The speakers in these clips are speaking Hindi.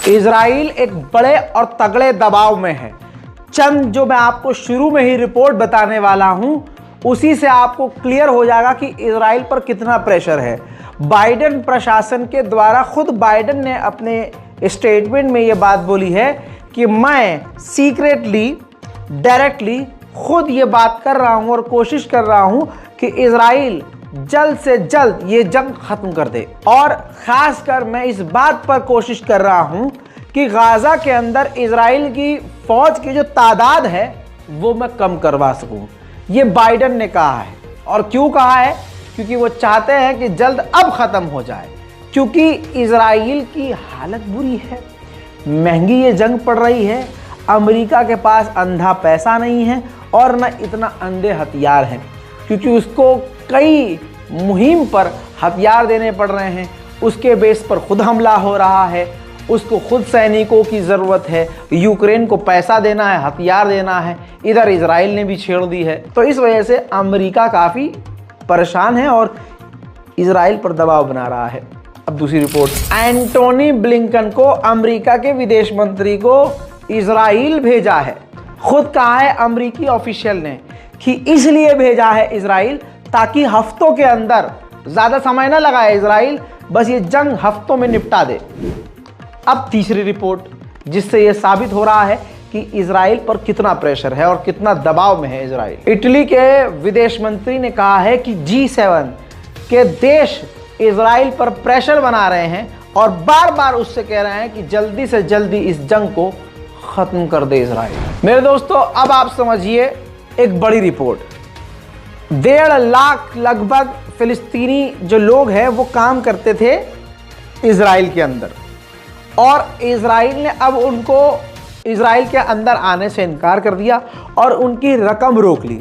इजराइल एक बड़े और तगड़े दबाव में है। चंद जो मैं आपको शुरू में ही रिपोर्ट बताने वाला हूं उसी से आपको क्लियर हो जाएगा कि इजराइल पर कितना प्रेशर है। बाइडेन प्रशासन के द्वारा खुद बाइडेन ने अपने स्टेटमेंट में ये बात बोली है कि मैं सीक्रेटली डायरेक्टली खुद ये बात कर रहा हूं और कोशिश कर रहा हूं कि इजराइल जल्द से जल्द ये जंग खत्म कर दे। और खासकर मैं इस बात पर कोशिश कर रहा हूं कि गाजा के अंदर इजराइल की फौज की जो तादाद है वो मैं कम करवा सकूं। ये बाइडेन ने कहा है। और क्यों कहा है? क्योंकि वो चाहते हैं कि जल्द अब ख़त्म हो जाए, क्योंकि इजराइल की हालत बुरी है, महंगी ये जंग पड़ रही है, अमेरिका के पास अंधा पैसा नहीं है और न इतना अंधे हथियार हैं, क्योंकि उसको कई मुहिम पर हथियार देने पड़ रहे हैं, उसके बेस पर खुद हमला हो रहा है, उसको खुद सैनिकों की ज़रूरत है, यूक्रेन को पैसा देना है, हथियार देना है, इधर इजराइल ने भी छेड़ दी है। तो इस वजह से अमेरिका काफ़ी परेशान है और इजराइल पर दबाव बना रहा है। अब दूसरी रिपोर्ट, एंटोनी ब्लिंकन को अमेरिका के विदेश मंत्री को इजराइल भेजा है। खुद कहा है अमेरिकी ऑफिशियल ने कि इसलिए भेजा है इजराइल ताकि हफ्तों के अंदर, ज़्यादा समय ना लगाए इजराइल, बस ये जंग हफ्तों में निपटा दे। अब तीसरी रिपोर्ट जिससे ये साबित हो रहा है कि इजराइल पर कितना प्रेशर है और कितना दबाव में है इजराइल। इटली के विदेश मंत्री ने कहा है कि G7 के देश इजराइल पर प्रेशर बना रहे हैं और बार बार उससे कह रहे हैं कि जल्दी से जल्दी इस जंग को खत्म कर दे इजराइल। मेरे दोस्तों, अब आप समझिए एक बड़ी रिपोर्ट। 1.5 लाख लगभग फिलिस्तीनी जो लोग हैं वो काम करते थे इजराइल के अंदर, और इजराइल ने अब उनको इजराइल के अंदर आने से इनकार कर दिया और उनकी रकम रोक ली,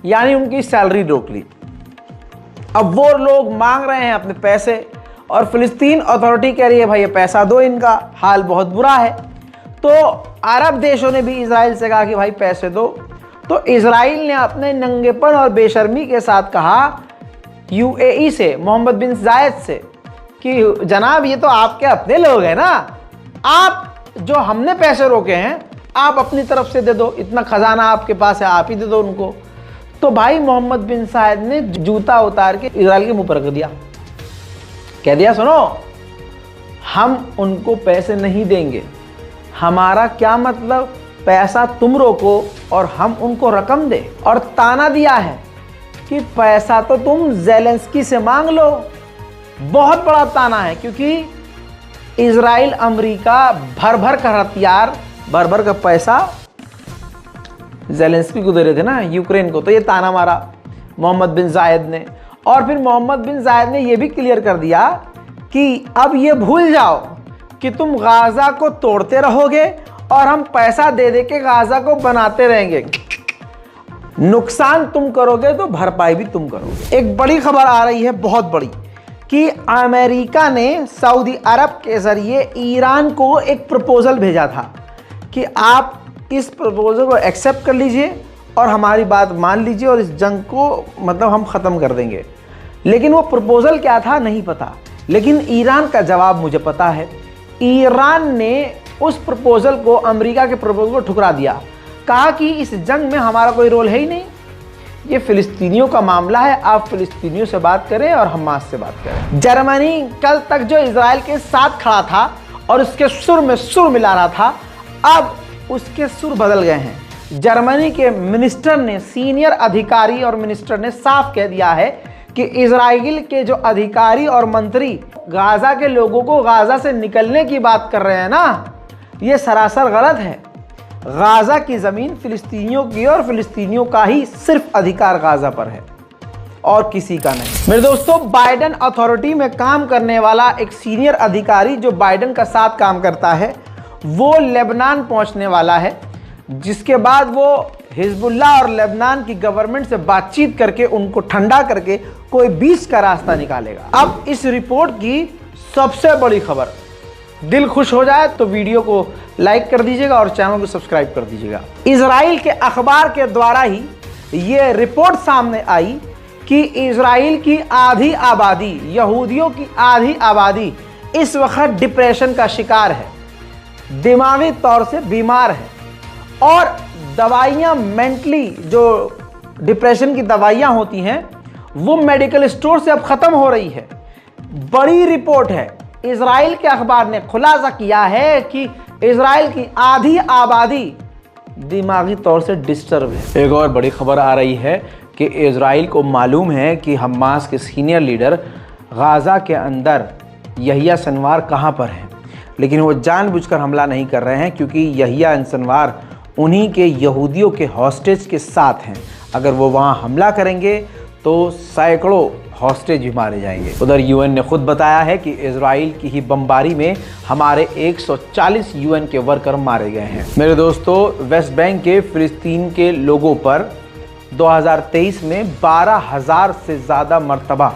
यानी उनकी सैलरी रोक ली। अब वो लोग मांग रहे हैं अपने पैसे और फिलिस्तीन अथॉरिटी कह रही है भाई ये पैसा दो, इनका हाल बहुत बुरा है। तो अरब देशों ने भी इजराइल से कहा कि भाई पैसे दो। तो इजराइल ने अपने नंगेपन और बेशर्मी के साथ कहा UAE से, मोहम्मद बिन जायद से, कि जनाब ये तो आपके अपने लोग हैं ना, आप जो हमने पैसे रोके हैं आप अपनी तरफ से दे दो, इतना खजाना आपके पास है आप ही दे दो उनको। तो भाई मोहम्मद बिन जायद ने जूता उतार के इजराइल के मुंह पर रख दिया, कह दिया सुनो हम उनको पैसे नहीं देंगे, हमारा क्या मतलब, पैसा तुम रोको और हम उनको रकम दे। और ताना दिया है कि पैसा तो तुम ज़ेलेंस्की से मांग लो। बहुत बड़ा ताना है, क्योंकि इजराइल अमेरिका भर भर का हथियार, भर भर का पैसा ज़ेलेंस्की को दे रहे थे ना, यूक्रेन को। तो ये ताना मारा मोहम्मद बिन जायद ने। और फिर मोहम्मद बिन जायद ने ये भी क्लियर कर दिया कि अब ये भूल जाओ कि तुम गाजा को तोड़ते रहोगे और हम पैसा दे दे के गाजा को बनाते रहेंगे, नुकसान तुम करोगे तो भरपाई भी तुम करोगे। एक बड़ी खबर आ रही है, बहुत बड़ी, कि अमेरिका ने सऊदी अरब के जरिए ईरान को एक प्रपोजल भेजा था कि आप इस प्रपोजल को एक्सेप्ट कर लीजिए और हमारी बात मान लीजिए और इस जंग को मतलब हम ख़त्म कर देंगे। लेकिन वो प्रपोजल क्या था नहीं पता, लेकिन ईरान का जवाब मुझे पता है। ईरान ने उस प्रपोजल को, अमेरिका के प्रपोजल को ठुकरा दिया, कहा कि इस जंग में हमारा कोई रोल है ही नहीं, ये फिलिस्तीनियों का मामला है, आप फिलिस्तीनियों से बात करें और हमास से बात करें। जर्मनी कल तक जो इजराइल के साथ खड़ा था और उसके सुर में सुर मिला रहा था, अब उसके सुर बदल गए हैं। जर्मनी के मिनिस्टर ने, सीनियर अधिकारी और मिनिस्टर ने साफ कह दिया है कि इजराइल के जो अधिकारी और मंत्री गाजा के लोगों को गाजा से निकलने की बात कर रहे हैं ना, ये सरासर गलत है। गाजा की ज़मीन फिलिस्तीनियों की और फिलिस्तीनियों का ही सिर्फ अधिकार गाजा पर है और किसी का नहीं। मेरे दोस्तों, बाइडेन अथॉरिटी में काम करने वाला एक सीनियर अधिकारी जो बाइडेन का साथ काम करता है वो लेबनान पहुंचने वाला है, जिसके बाद वो हिजबुल्लाह और लेबनान की गवर्नमेंट से बातचीत करके उनको ठंडा करके कोई बीच का रास्ता निकालेगा। अब इस रिपोर्ट की सबसे बड़ी खबर, दिल खुश हो जाए तो वीडियो को लाइक कर दीजिएगा और चैनल को सब्सक्राइब कर दीजिएगा। इजराइल के अखबार के द्वारा ही ये रिपोर्ट सामने आई कि इजराइल की आधी आबादी, यहूदियों की आधी आबादी इस वक्त डिप्रेशन का शिकार है। दिमागी तौर से बीमार है और दवाइयां मेंटली जो डिप्रेशन की दवाइयां होती हैं वो मेडिकल स्टोर से अब खत्म हो रही है। बड़ी रिपोर्ट है, इजराइल के अखबार ने खुलासा किया है कि इजराइल की आधी आबादी दिमागी तौर से डिस्टर्ब है। एक और बड़ी खबर आ रही है कि इजराइल को मालूम है कि हमास के सीनियर लीडर गाजा के अंदर यहिया सिनवार कहां पर हैं, लेकिन वो जानबूझकर हमला नहीं कर रहे हैं क्योंकि यहिया सिनवार उन्हीं के यहूदियों के हॉस्टेज के साथ हैं। अगर वो वहां हमला करेंगे तो सैकड़ों हॉस्टेज भी मारे जाएंगे। उधर यूएन ने खुद बताया है कि इजराइल की ही बमबारी में हमारे 140 यूएन के वर्कर मारे गए हैं। मेरे दोस्तों, वेस्ट बैंक के फिलिस्तीन के लोगों पर 2023 में 12,000 से ज़्यादा मरतबा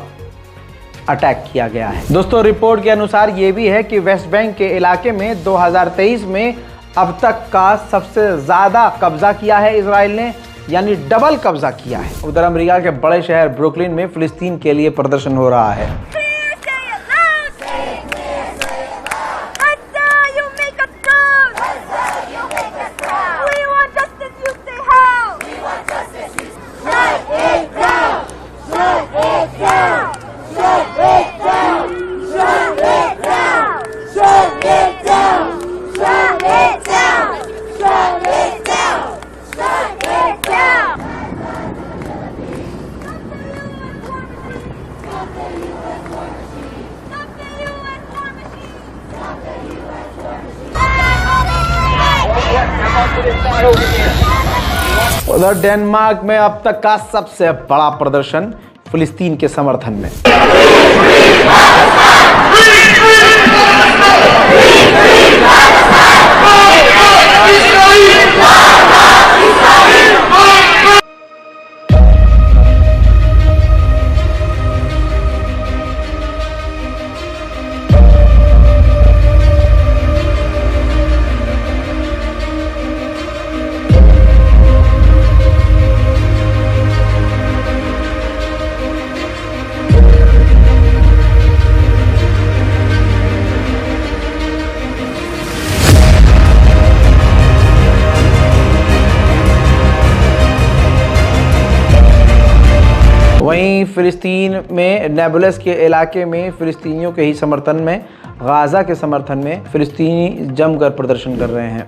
अटैक किया गया है। दोस्तों, रिपोर्ट के अनुसार ये भी है कि वेस्ट बैंक के इलाके में 2023 में अब तक का सबसे ज़्यादा कब्जा किया है इजराइल ने, यानी डबल कब्जा किया है। उधर अमेरिका के बड़े शहर ब्रुकलिन में फिलिस्तीन के लिए प्रदर्शन हो रहा है। उधर डेनमार्क में अब तक का सबसे बड़ा प्रदर्शन फिलिस्तीन के समर्थन में। वहीं फिलिस्तीन में नेबुलस के इलाके में फिलिस्तीनियों के ही समर्थन में, गाजा के समर्थन में फिलिस्तीनी जमकर प्रदर्शन कर रहे हैं।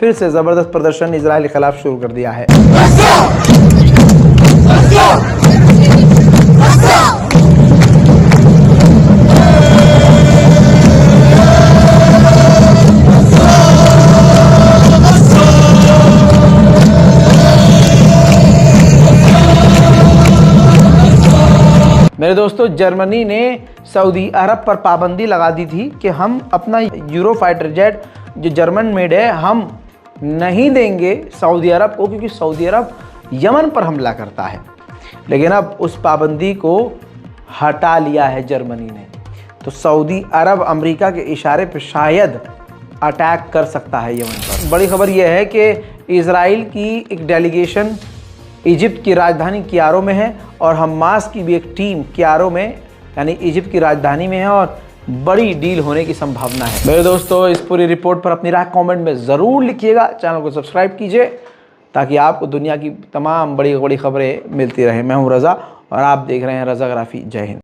फिर से जबरदस्त प्रदर्शन इजराइल के खिलाफ शुरू कर दिया है। मेरे दोस्तों, जर्मनी ने सऊदी अरब पर पाबंदी लगा दी थी कि हम अपना यूरो फाइटर जेट जो जर्मन मेड है हम नहीं देंगे सऊदी अरब को, क्योंकि सऊदी अरब यमन पर हमला करता है। लेकिन अब उस पाबंदी को हटा लिया है जर्मनी ने, तो सऊदी अरब अमेरिका के इशारे पर शायद अटैक कर सकता है यमन पर। बड़ी खबर यह है कि इजराइल की एक डेलीगेशन इजिप्ट की राजधानी कियारो में है और हमास की भी एक टीम कियारो में यानी इजिप्ट की राजधानी में है और बड़ी डील होने की संभावना है। मेरे दोस्तों, इस पूरी रिपोर्ट पर अपनी राय कमेंट में ज़रूर लिखिएगा। चैनल को सब्सक्राइब कीजिए ताकि आपको दुनिया की तमाम बड़ी बड़ी खबरें मिलती रहे। मैं हूं रज़ा और आप देख रहे हैं रज़ाग्राफी। जय हिंद।